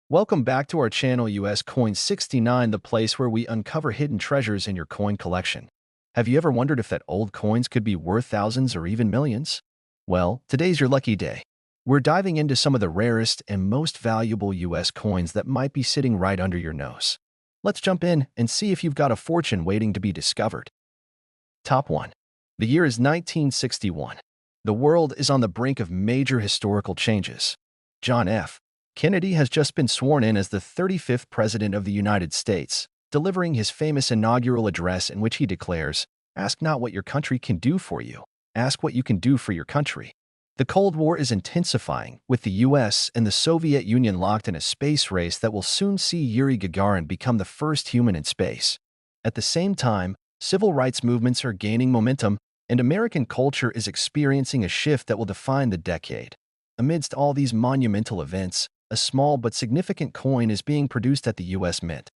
Welcome back to our channel US Coin 69, the place where we uncover hidden treasures in your coin collection. Have you ever wondered if that old coins could be worth thousands or even millions? Well, today's your lucky day. We're diving into some of the rarest and most valuable US coins that might be sitting right under your nose. Let's jump in and see if you've got a fortune waiting to be discovered. Top 1. The year is 1961. The world is on the brink of major historical changes. John F. Kennedy has just been sworn in as the 35th President of the United States, delivering his famous inaugural address in which he declares, "Ask not what your country can do for you, ask what you can do for your country." The Cold War is intensifying, with the US and the Soviet Union locked in a space race that will soon see Yuri Gagarin become the first human in space. At the same time, civil rights movements are gaining momentum, and American culture is experiencing a shift that will define the decade. Amidst all these monumental events, a small but significant coin is being produced at the U.S. Mint.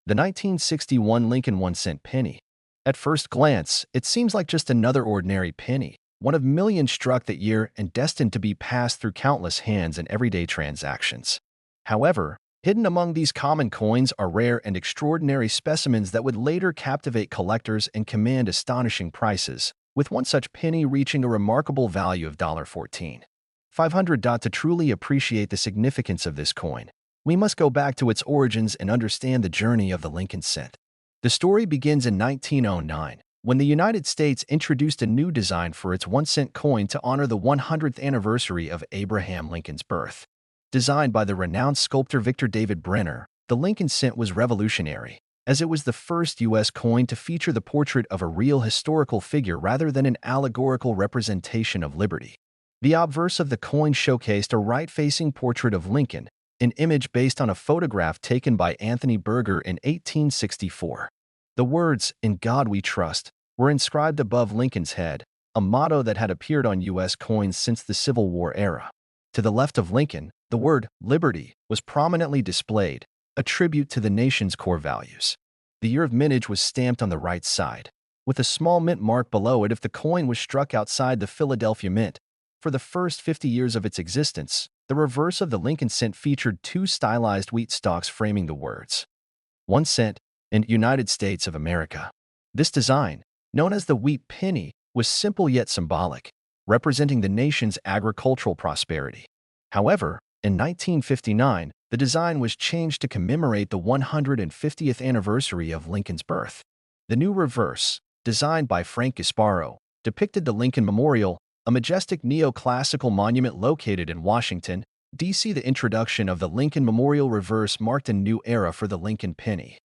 The 1961 Lincoln 1-cent penny. At first glance, it seems like just another ordinary penny, one of millions struck that year and destined to be passed through countless hands in everyday transactions. However, hidden among these common coins are rare and extraordinary specimens that would later captivate collectors and command astonishing prices, with one such penny reaching a remarkable value of $14. 500. To truly appreciate the significance of this coin, we must go back to its origins and understand the journey of the Lincoln cent. The story begins in 1909, when the United States introduced a new design for its 1-cent coin to honor the 100th anniversary of Abraham Lincoln's birth. Designed by the renowned sculptor Victor David Brenner, the Lincoln cent was revolutionary, as it was the first U.S. coin to feature the portrait of a real historical figure rather than an allegorical representation of liberty. The obverse of the coin showcased a right-facing portrait of Lincoln, an image based on a photograph taken by Anthony Berger in 1864. The words, "In God We Trust," were inscribed above Lincoln's head, a motto that had appeared on U.S. coins since the Civil War era. To the left of Lincoln, the word "Liberty" was prominently displayed, a tribute to the nation's core values. The year of mintage was stamped on the right side, with a small mint mark below it if the coin was struck outside the Philadelphia Mint. For the first 50 years of its existence, the reverse of the Lincoln cent featured two stylized wheat stalks framing the words 1 cent and United States of America. This design, known as the wheat penny, was simple yet symbolic, representing the nation's agricultural prosperity. However, in 1959, the design was changed to commemorate the 150th anniversary of Lincoln's birth. The new reverse, designed by Frank Gasparo, depicted the Lincoln Memorial, a majestic neoclassical monument located in Washington, D.C. The introduction of the Lincoln Memorial reverse marked a new era for the Lincoln penny.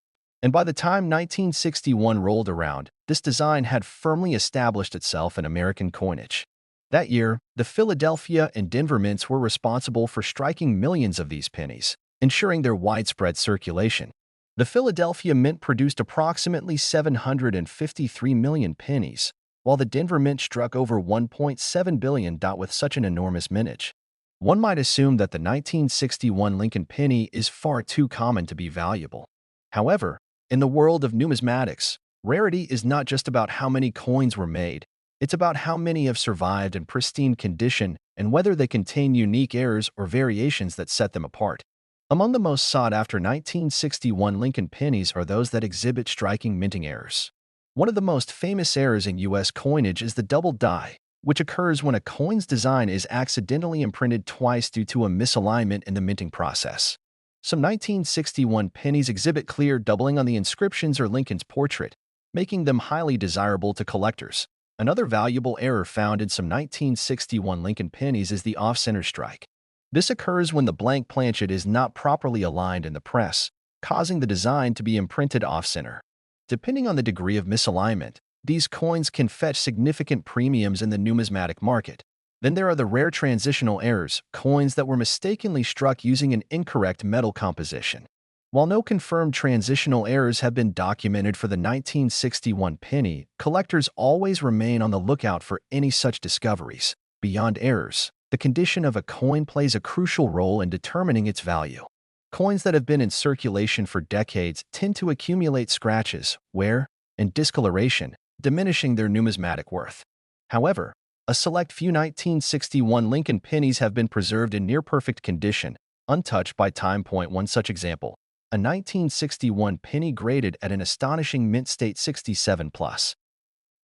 And by the time 1961 rolled around, this design had firmly established itself in American coinage. That year, the Philadelphia and Denver mints were responsible for striking millions of these pennies, ensuring their widespread circulation. The Philadelphia Mint produced approximately 753 million pennies, while the Denver Mint struck over 1.7 billion. With such an enormous mintage, one might assume that the 1961 Lincoln penny is far too common to be valuable. However, in the world of numismatics, rarity is not just about how many coins were made, it's about how many have survived in pristine condition and whether they contain unique errors or variations that set them apart. Among the most sought-after 1961 Lincoln pennies are those that exhibit striking minting errors. One of the most famous errors in U.S. coinage is the double die, which occurs when a coin's design is accidentally imprinted twice due to a misalignment in the minting process. Some 1961 pennies exhibit clear doubling on the inscriptions or Lincoln's portrait, making them highly desirable to collectors. Another valuable error found in some 1961 Lincoln pennies is the off-center strike. This occurs when the blank planchet is not properly aligned in the press, causing the design to be imprinted off-center. Depending on the degree of misalignment, these coins can fetch significant premiums in the numismatic market. Then there are the rare transitional errors, coins that were mistakenly struck using an incorrect metal composition. While no confirmed transitional errors have been documented for the 1961 penny, collectors always remain on the lookout for any such discoveries. Beyond errors, the condition of a coin plays a crucial role in determining its value. Coins that have been in circulation for decades tend to accumulate scratches, wear, and discoloration, diminishing their numismatic worth. However, a select few 1961 Lincoln pennies have been preserved in near-perfect condition, untouched by time. One such example, a 1961 penny graded at an astonishing mint state 67 plus.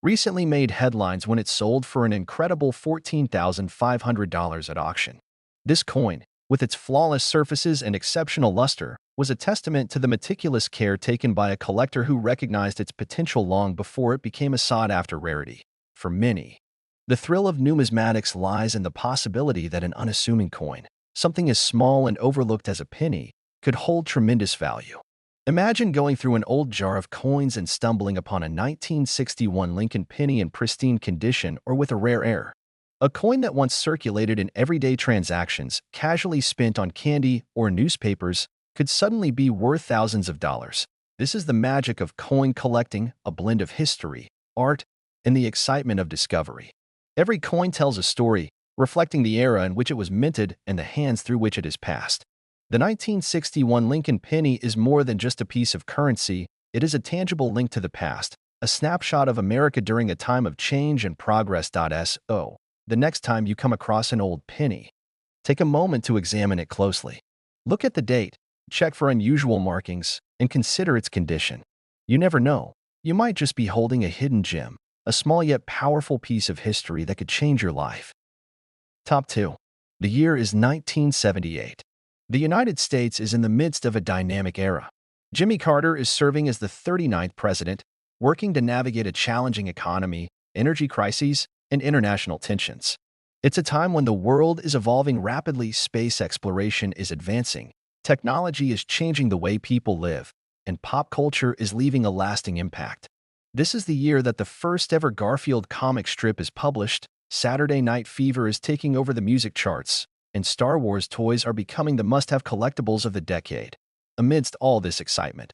Recently made headlines when it sold for an incredible $14,500 at auction. This coin, with its flawless surfaces and exceptional luster, was a testament to the meticulous care taken by a collector who recognized its potential long before it became a sought-after rarity. For many, the thrill of numismatics lies in the possibility that an unassuming coin, something as small and overlooked as a penny, could hold tremendous value. Imagine going through an old jar of coins and stumbling upon a 1961 Lincoln penny in pristine condition or with a rare air. A coin that once circulated in everyday transactions, casually spent on candy or newspapers, could suddenly be worth thousands of dollars. This is the magic of coin collecting, a blend of history, art, and the excitement of discovery. Every coin tells a story, reflecting the era in which it was minted and the hands through which it has passed. The 1961 Lincoln penny is more than just a piece of currency, it is a tangible link to the past, a snapshot of America during a time of change and progress. So, the next time you come across an old penny, take a moment to examine it closely. Look at the date, check for unusual markings, and consider its condition. You never know, you might just be holding a hidden gem, a small yet powerful piece of history that could change your life. Top 2. The year is 1978. The United States is in the midst of a dynamic era. Jimmy Carter is serving as the 39th president, working to navigate a challenging economy, energy crises, and international tensions. It's a time when the world is evolving rapidly, space exploration is advancing, technology is changing the way people live, and pop culture is leaving a lasting impact. This is the year that the first ever Garfield comic strip is published, Saturday Night Fever is taking over the music charts, and Star Wars toys are becoming the must-have collectibles of the decade. Amidst all this excitement,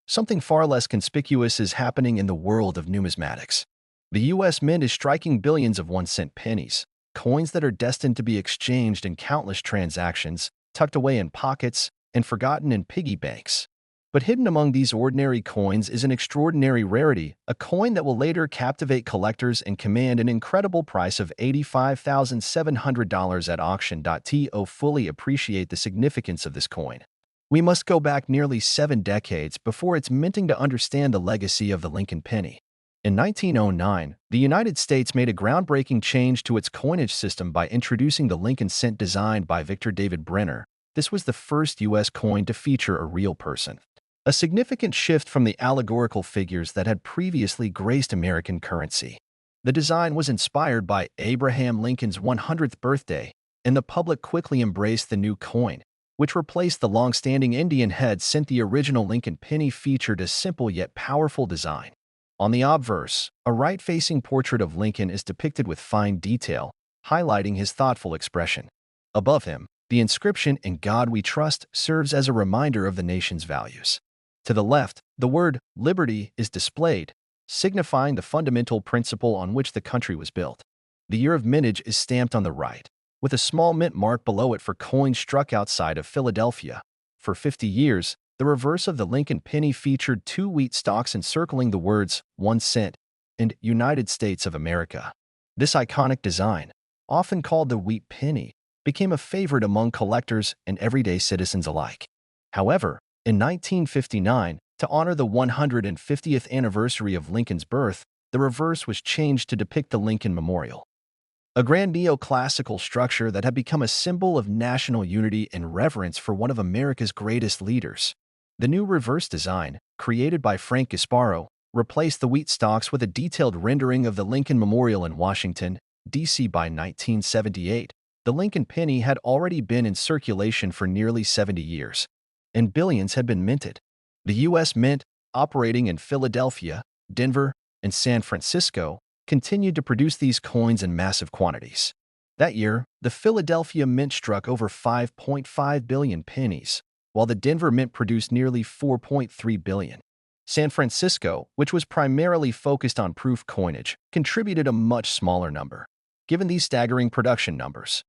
something far less conspicuous is happening in the world of numismatics. The U.S. Mint is striking billions of 1-cent pennies, coins that are destined to be exchanged in countless transactions, tucked away in pockets, and forgotten in piggy banks. But hidden among these ordinary coins is an extraordinary rarity, a coin that will later captivate collectors and command an incredible price of $85,700 at auction. To fully appreciate the significance of this coin, we must go back nearly 7 decades before its minting to understand the legacy of the Lincoln penny. In 1909, the United States made a groundbreaking change to its coinage system by introducing the Lincoln cent designed by Victor David Brenner. This was the first U.S. coin to feature a real person, a significant shift from the allegorical figures that had previously graced American currency. The design was inspired by Abraham Lincoln's 100th birthday, and the public quickly embraced the new coin, which replaced the long-standing Indian head cent. The original Lincoln penny featured a simple yet powerful design. On the obverse, a right-facing portrait of Lincoln is depicted with fine detail, highlighting his thoughtful expression. Above him, the inscription "In God We Trust" serves as a reminder of the nation's values. To the left, the word "Liberty" is displayed, signifying the fundamental principle on which the country was built. The year of mintage is stamped on the right, with a small mint mark below it for coins struck outside of Philadelphia. For 50 years, the reverse of the Lincoln penny featured 2 wheat stalks encircling the words 1 cent and United States of America. This iconic design, often called the wheat penny, became a favorite among collectors and everyday citizens alike. However, in 1959, to honor the 150th anniversary of Lincoln's birth, the reverse was changed to depict the Lincoln Memorial, a grand neoclassical structure that had become a symbol of national unity and reverence for one of America's greatest leaders. The new reverse design, created by Frank Gasparo, replaced the wheat stalks with a detailed rendering of the Lincoln Memorial in Washington, D.C. By 1978, the Lincoln penny had already been in circulation for nearly 70 years, and billions had been minted. The U.S. Mint, operating in Philadelphia, Denver, and San Francisco, continued to produce these coins in massive quantities. That year, the Philadelphia Mint struck over 5.5 billion pennies, while the Denver Mint produced nearly 4.3 billion. San Francisco, which was primarily focused on proof coinage, contributed a much smaller number. Given these staggering production numbers,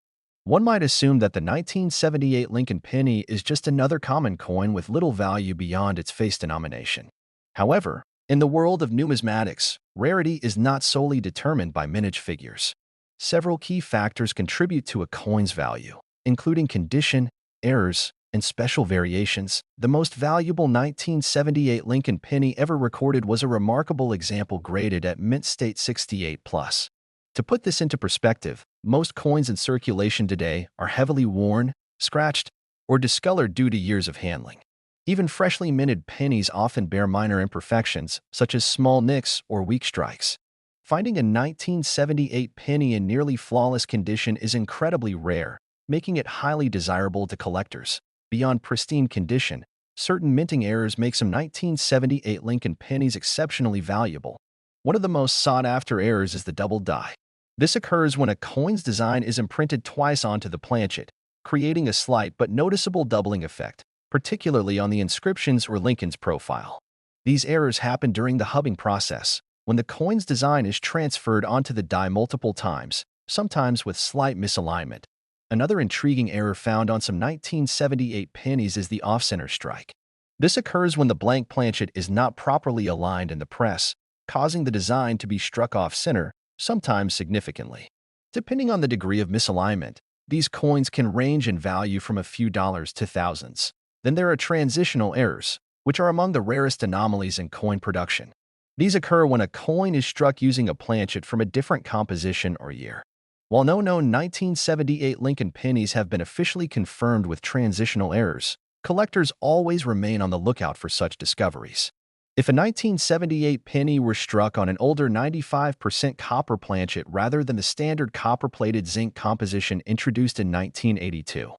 one might assume that the 1978 Lincoln penny is just another common coin with little value beyond its face denomination. However, in the world of numismatics, rarity is not solely determined by mintage figures. Several key factors contribute to a coin's value, including condition, errors, and special variations, the most valuable 1978 Lincoln penny ever recorded was a remarkable example graded at mint state 68 plus. To put this into perspective, most coins in circulation today are heavily worn, scratched, or discolored due to years of handling. Even freshly minted pennies often bear minor imperfections, such as small nicks or weak strikes. Finding a 1978 penny in nearly flawless condition is incredibly rare, making it highly desirable to collectors. Beyond pristine condition, certain minting errors make some 1978 Lincoln pennies exceptionally valuable. One of the most sought-after errors is the double die. This occurs when a coin's design is imprinted twice onto the planchet, creating a slight but noticeable doubling effect, particularly on the inscriptions or Lincoln's profile. These errors happen during the hubbing process, when the coin's design is transferred onto the die multiple times, sometimes with slight misalignment. Another intriguing error found on some 1978 pennies is the off-center strike. This occurs when the blank planchet is not properly aligned in the press, causing the design to be struck off-center, sometimes significantly. Depending on the degree of misalignment, these coins can range in value from a few dollars to thousands. Then there are transitional errors, which are among the rarest anomalies in coin production. These occur when a coin is struck using a planchet from a different composition or year. While no known 1978 Lincoln pennies have been officially confirmed with transitional errors, collectors always remain on the lookout for such discoveries. If a 1978 penny were struck on an older 95% copper planchet rather than the standard copper-plated zinc composition introduced in 1982,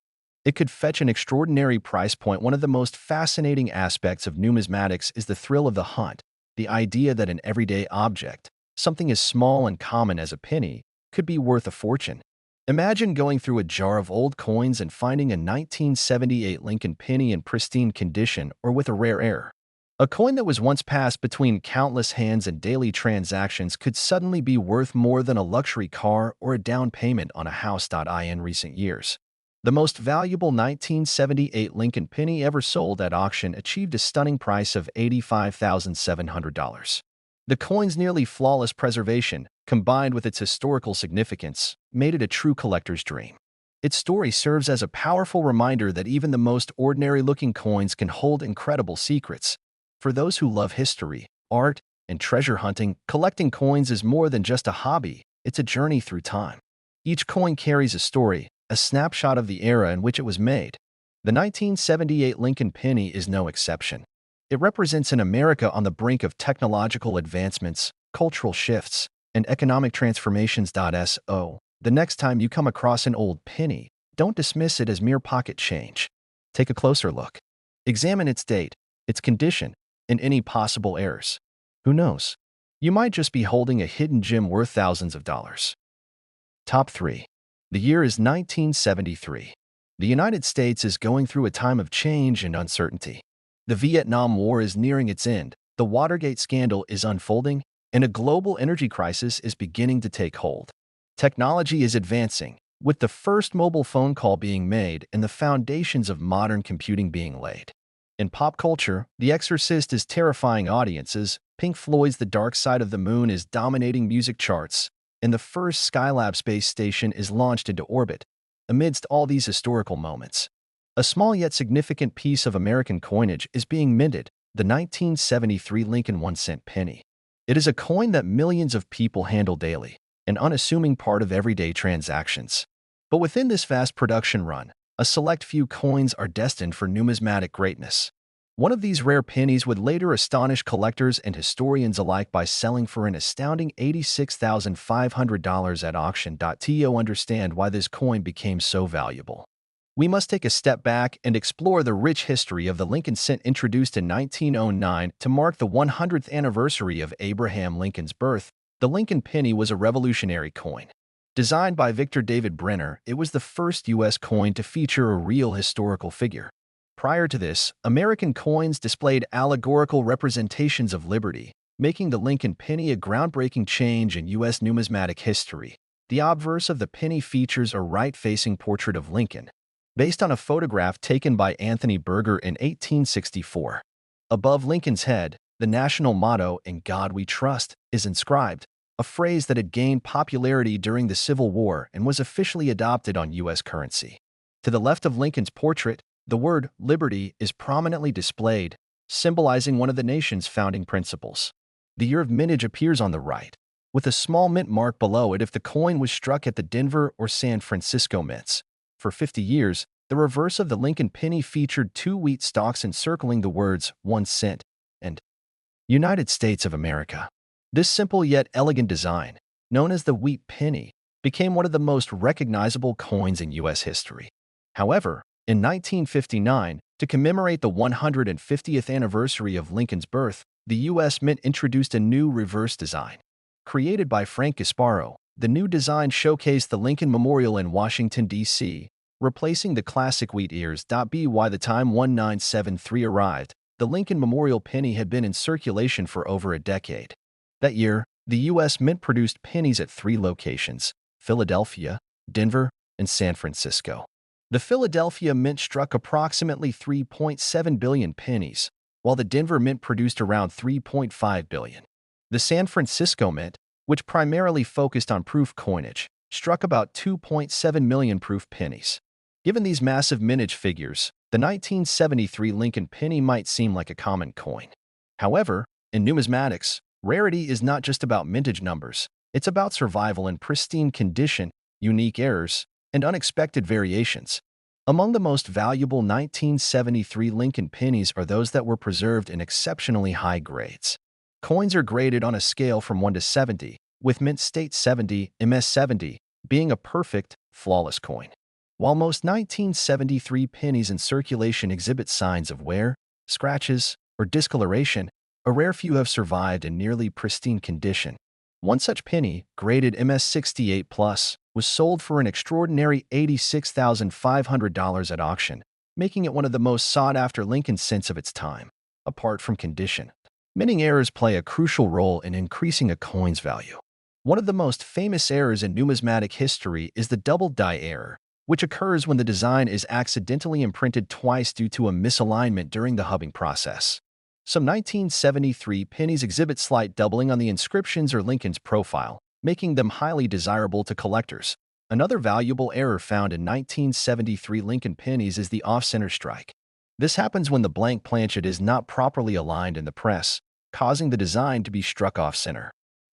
it could fetch an extraordinary price point. One of the most fascinating aspects of numismatics is the thrill of the hunt, the idea that an everyday object, something as small and common as a penny, could be worth a fortune. Imagine going through a jar of old coins and finding a 1978 Lincoln penny in pristine condition or with a rare error. A coin that was once passed between countless hands in daily transactions could suddenly be worth more than a luxury car or a down payment on a house. In recent years, the most valuable 1978 Lincoln penny ever sold at auction achieved a stunning price of $85,700. The coin's nearly flawless preservation, combined with its historical significance, made it a true collector's dream. Its story serves as a powerful reminder that even the most ordinary-looking coins can hold incredible secrets. For those who love history, art, and treasure hunting, collecting coins is more than just a hobby, it's a journey through time. Each coin carries a story, a snapshot of the era in which it was made. The 1978 Lincoln penny is no exception. It represents an America on the brink of technological advancements, cultural shifts, and economic transformations. So, the next time you come across an old penny, don't dismiss it as mere pocket change. Take a closer look. Examine its date, its condition, and any possible errors. Who knows? You might just be holding a hidden gem worth thousands of dollars. Top 3. The year is 1973. The United States is going through a time of change and uncertainty. The Vietnam War is nearing its end, the Watergate scandal is unfolding, and a global energy crisis is beginning to take hold. Technology is advancing, with the first mobile phone call being made and the foundations of modern computing being laid. In pop culture, The Exorcist is terrifying audiences, Pink Floyd's The Dark Side of the Moon is dominating music charts, and the first Skylab space station is launched into orbit. Amidst all these historical moments, a small yet significant piece of American coinage is being minted, the 1973 Lincoln 1-cent penny. It is a coin that millions of people handle daily, an unassuming part of everyday transactions. But within this vast production run, a select few coins are destined for numismatic greatness. One of these rare pennies would later astonish collectors and historians alike by selling for an astounding $86,500 at auction. To understand why this coin became so valuable, we must take a step back and explore the rich history of the Lincoln cent. Introduced in 1909 to mark the 100th anniversary of Abraham Lincoln's birth, the Lincoln penny was a revolutionary coin. Designed by Victor David Brenner, it was the first U.S. coin to feature a real historical figure. Prior to this, American coins displayed allegorical representations of liberty, making the Lincoln penny a groundbreaking change in U.S. numismatic history. The obverse of the penny features a right-facing portrait of Lincoln, based on a photograph taken by Anthony Berger in 1864. Above Lincoln's head, the national motto, "In God We Trust," is inscribed, a phrase that had gained popularity during the Civil War and was officially adopted on U.S. currency. To the left of Lincoln's portrait, the word liberty is prominently displayed, symbolizing one of the nation's founding principles. The year of mintage appears on the right, with a small mint mark below it if the coin was struck at the Denver or San Francisco mints. For 50 years, the reverse of the Lincoln penny featured two wheat stalks encircling the words 1 cent and United States of America. This simple yet elegant design, known as the wheat penny, became one of the most recognizable coins in U.S. history. However, in 1959, to commemorate the 150th anniversary of Lincoln's birth, the U.S. Mint introduced a new reverse design. Created by Frank Gasparo, the new design showcased the Lincoln Memorial in Washington, D.C., replacing the classic wheat ears. By the time 1973 arrived, the Lincoln Memorial penny had been in circulation for over a decade. That year, the U.S. Mint produced pennies at 3 locations: Philadelphia, Denver, and San Francisco. The Philadelphia Mint struck approximately 3.7 billion pennies, while the Denver Mint produced around 3.5 billion. The San Francisco Mint, which primarily focused on proof coinage, struck about 2.7 million proof pennies. Given these massive mintage figures, the 1973 Lincoln penny might seem like a common coin. However, in numismatics, rarity is not just about mintage numbers. It's about survival in pristine condition, unique errors, and unexpected variations. Among the most valuable 1973 Lincoln pennies are those that were preserved in exceptionally high grades. Coins are graded on a scale from 1 to 70, with Mint State 70, MS 70, being a perfect, flawless coin. While most 1973 pennies in circulation exhibit signs of wear, scratches, or discoloration, a rare few have survived in nearly pristine condition. One such penny, graded MS 68+, was sold for an extraordinary $86,500 at auction, making it one of the most sought-after Lincoln cents of its time. Apart from condition, minting errors play a crucial role in increasing a coin's value. One of the most famous errors in numismatic history is the double die error, which occurs when the design is accidentally imprinted twice due to a misalignment during the hubbing process. Some 1973 pennies exhibit slight doubling on the inscriptions or Lincoln's profile, making them highly desirable to collectors. Another valuable error found in 1973 Lincoln pennies is the off-center strike. This happens when the blank planchet is not properly aligned in the press, causing the design to be struck off-center.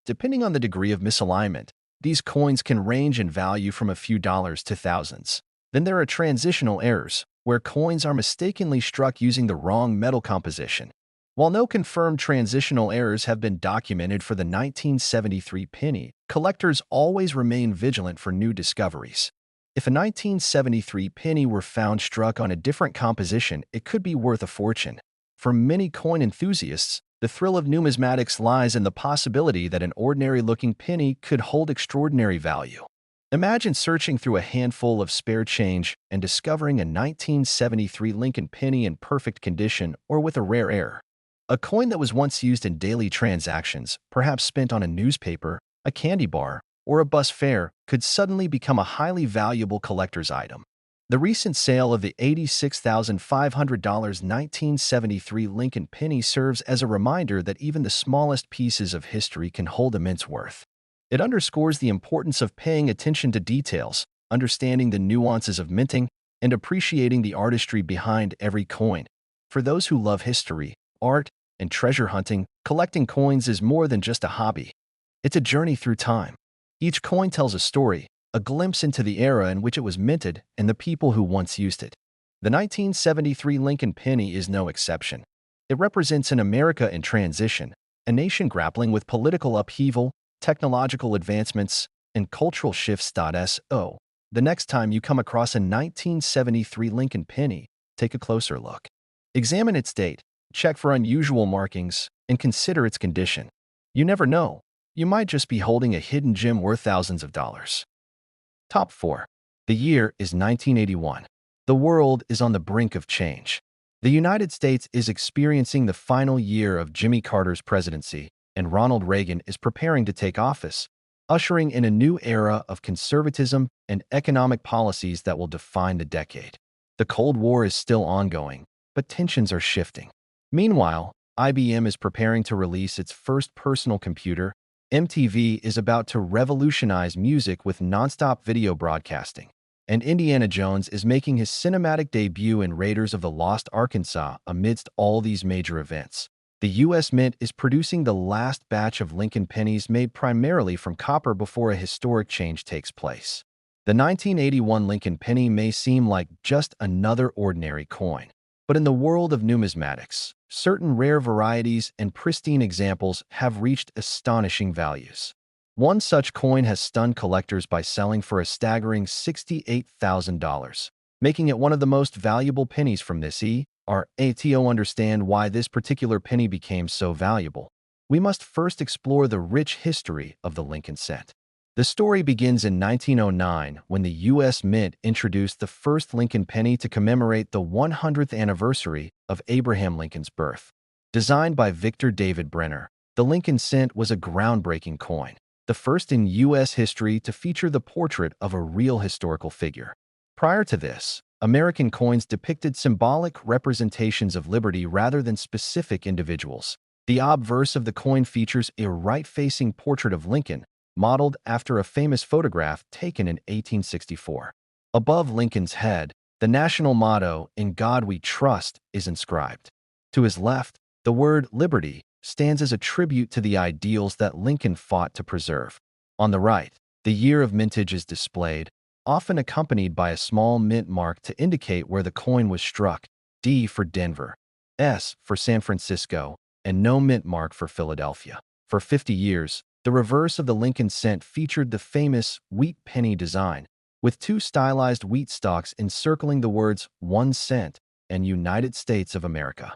Depending on the degree of misalignment, these coins can range in value from a few dollars to thousands. Then there are transitional errors, where coins are mistakenly struck using the wrong metal composition. While no confirmed transitional errors have been documented for the 1973 penny, collectors always remain vigilant for new discoveries. If a 1973 penny were found struck on a different composition, it could be worth a fortune. For many coin enthusiasts, the thrill of numismatics lies in the possibility that an ordinary-looking penny could hold extraordinary value. Imagine searching through a handful of spare change and discovering a 1973 Lincoln penny in perfect condition or with a rare error. A coin that was once used in daily transactions, perhaps spent on a newspaper, a candy bar, or a bus fare, could suddenly become a highly valuable collector's item. The recent sale of the $86,500 1973 Lincoln penny serves as a reminder that even the smallest pieces of history can hold immense worth. It underscores the importance of paying attention to details, understanding the nuances of minting, and appreciating the artistry behind every coin. For those who love history, art, and treasure hunting, collecting coins is more than just a hobby. It's a journey through time. Each coin tells a story, a glimpse into the era in which it was minted and the people who once used it. The 1973 Lincoln penny is no exception. It represents an America in transition, a nation grappling with political upheaval, technological advancements, and cultural shifts. So, the next time you come across a 1973 Lincoln penny, take a closer look. Examine its date, check for unusual markings, and consider its condition. You never know, you might just be holding a hidden gem worth thousands of dollars. Top 4. The year is 1981. The world is on the brink of change. The United States is experiencing the final year of Jimmy Carter's presidency, and Ronald Reagan is preparing to take office, ushering in a new era of conservatism and economic policies that will define the decade. The Cold War is still ongoing, but tensions are shifting. Meanwhile, IBM is preparing to release its first personal computer. MTV is about to revolutionize music with nonstop video broadcasting. and Indiana Jones is making his cinematic debut in Raiders of the Lost Arkansas amidst all these major events. The U.S. Mint is producing the last batch of Lincoln pennies made primarily from copper before a historic change takes place. The 1981 Lincoln penny may seem like just another ordinary coin, but in the world of numismatics, certain rare varieties and pristine examples have reached astonishing values. One such coin has stunned collectors by selling for a staggering $68,000, making it one of the most valuable pennies from this era. To understand why this particular penny became so valuable, we must first explore the rich history of the Lincoln cent. The story begins in 1909 when the U.S. Mint introduced the first Lincoln penny to commemorate the 100th anniversary of Abraham Lincoln's birth. Designed by Victor David Brenner, the Lincoln cent was a groundbreaking coin, the first in U.S. history to feature the portrait of a real historical figure. Prior to this, American coins depicted symbolic representations of liberty rather than specific individuals. The obverse of the coin features a right-facing portrait of Lincoln, modeled after a famous photograph taken in 1864. Above Lincoln's head, the national motto, "In God We Trust," is inscribed. To his left, the word liberty stands as a tribute to the ideals that Lincoln fought to preserve. On the right, the year of mintage is displayed, often accompanied by a small mint mark to indicate where the coin was struck, D for Denver, S for San Francisco, and no mint mark for Philadelphia. For 50 years, the reverse of the Lincoln cent featured the famous wheat penny design, with two stylized wheat stalks encircling the words 1 cent and United States of America.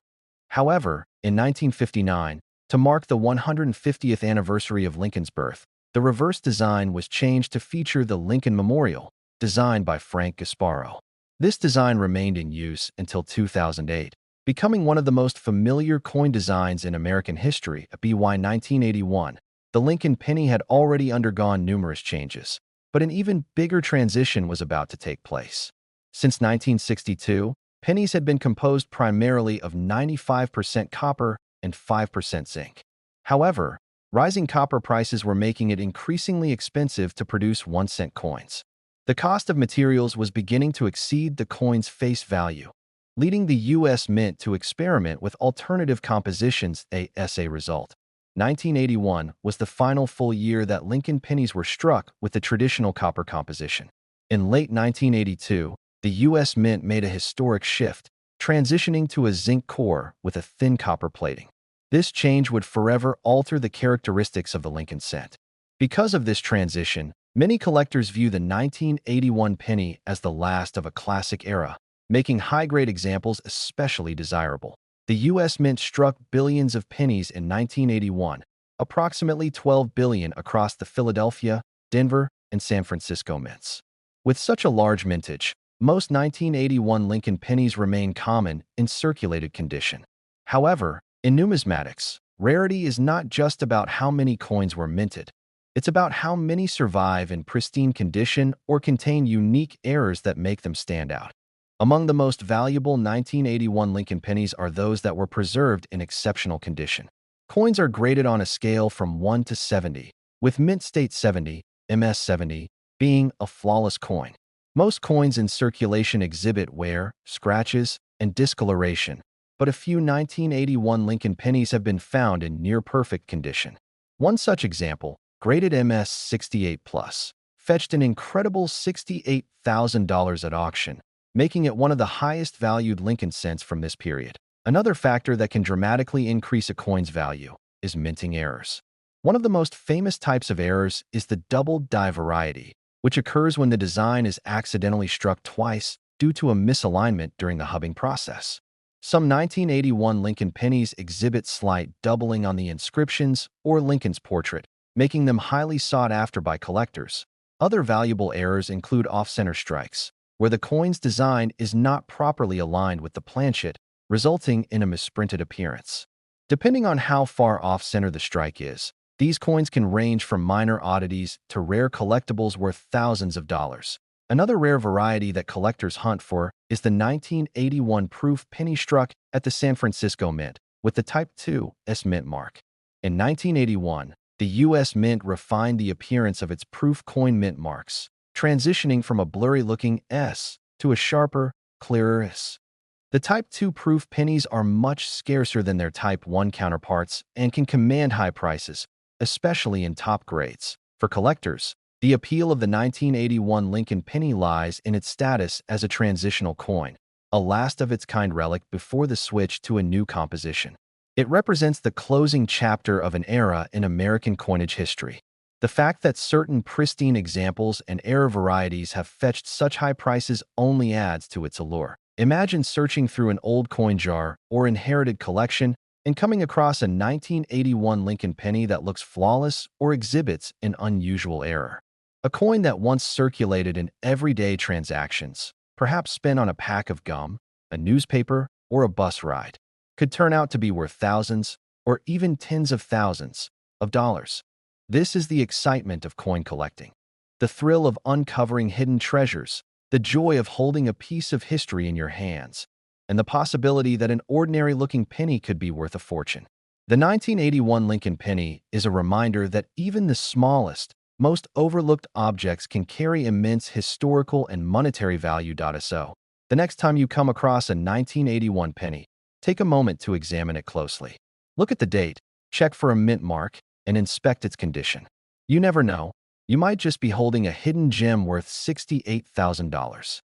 However, in 1959, to mark the 150th anniversary of Lincoln's birth, the reverse design was changed to feature the Lincoln Memorial, designed by Frank Gasparo. This design remained in use until 2008, becoming one of the most familiar coin designs in American history. By 1981, the Lincoln penny had already undergone numerous changes, but an even bigger transition was about to take place. Since 1962, pennies had been composed primarily of 95% copper and 5% zinc. However, rising copper prices were making it increasingly expensive to produce 1-cent coins. The cost of materials was beginning to exceed the coin's face value, leading the U.S. Mint to experiment with alternative compositions. As a result, 1981 was the final full year that Lincoln pennies were struck with the traditional copper composition. In late 1982, the U.S. Mint made a historic shift, transitioning to a zinc core with a thin copper plating. This change would forever alter the characteristics of the Lincoln cent. Because of this transition, many collectors view the 1981 penny as the last of a classic era, making high-grade examples especially desirable. The U.S. Mint struck billions of pennies in 1981, approximately 12 billion across the Philadelphia, Denver, and San Francisco mints. With such a large mintage, most 1981 Lincoln pennies remain common in circulated condition. However, in numismatics, rarity is not just about how many coins were minted. It's about how many survive in pristine condition or contain unique errors that make them stand out. Among the most valuable 1981 Lincoln pennies are those that were preserved in exceptional condition. Coins are graded on a scale from 1 to 70, with mint state 70, MS 70, being a flawless coin. Most coins in circulation exhibit wear, scratches, and discoloration, but a few 1981 Lincoln pennies have been found in near-perfect condition. One such example, graded MS 68+, fetched an incredible $68,000 at auction, making it one of the highest-valued Lincoln cents from this period. Another factor that can dramatically increase a coin's value is minting errors. One of the most famous types of errors is the double die variety, which occurs when the design is accidentally struck twice due to a misalignment during the hubbing process. Some 1981 Lincoln pennies exhibit slight doubling on the inscriptions or Lincoln's portrait, making them highly sought after by collectors. Other valuable errors include off-center strikes, where the coin's design is not properly aligned with the planchet, resulting in a misprinted appearance. Depending on how far off-center the strike is, these coins can range from minor oddities to rare collectibles worth thousands of dollars. Another rare variety that collectors hunt for is the 1981 proof penny struck at the San Francisco Mint with the Type II's mint mark. In 1981, the U.S. Mint refined the appearance of its proof coin mint marks, transitioning from a blurry-looking S to a sharper, clearer S. The Type 2 proof pennies are much scarcer than their Type 1 counterparts and can command high prices, especially in top grades. For collectors, the appeal of the 1981 Lincoln penny lies in its status as a transitional coin, a last-of-its-kind relic before the switch to a new composition. It represents the closing chapter of an era in American coinage history. The fact that certain pristine examples and era varieties have fetched such high prices only adds to its allure. Imagine searching through an old coin jar or inherited collection and coming across a 1981 Lincoln penny that looks flawless or exhibits an unusual error. A coin that once circulated in everyday transactions, perhaps spent on a pack of gum, a newspaper, or a bus ride, could turn out to be worth thousands or even tens of thousands of dollars. This is the excitement of coin collecting, the thrill of uncovering hidden treasures, the joy of holding a piece of history in your hands, and the possibility that an ordinary-looking penny could be worth a fortune. The 1981 Lincoln penny is a reminder that even the smallest, most overlooked objects can carry immense historical and monetary value. So, the next time you come across a 1981 penny, take a moment to examine it closely. Look at the date, check for a mint mark, and inspect its condition. You never know, you might just be holding a hidden gem worth $68,000.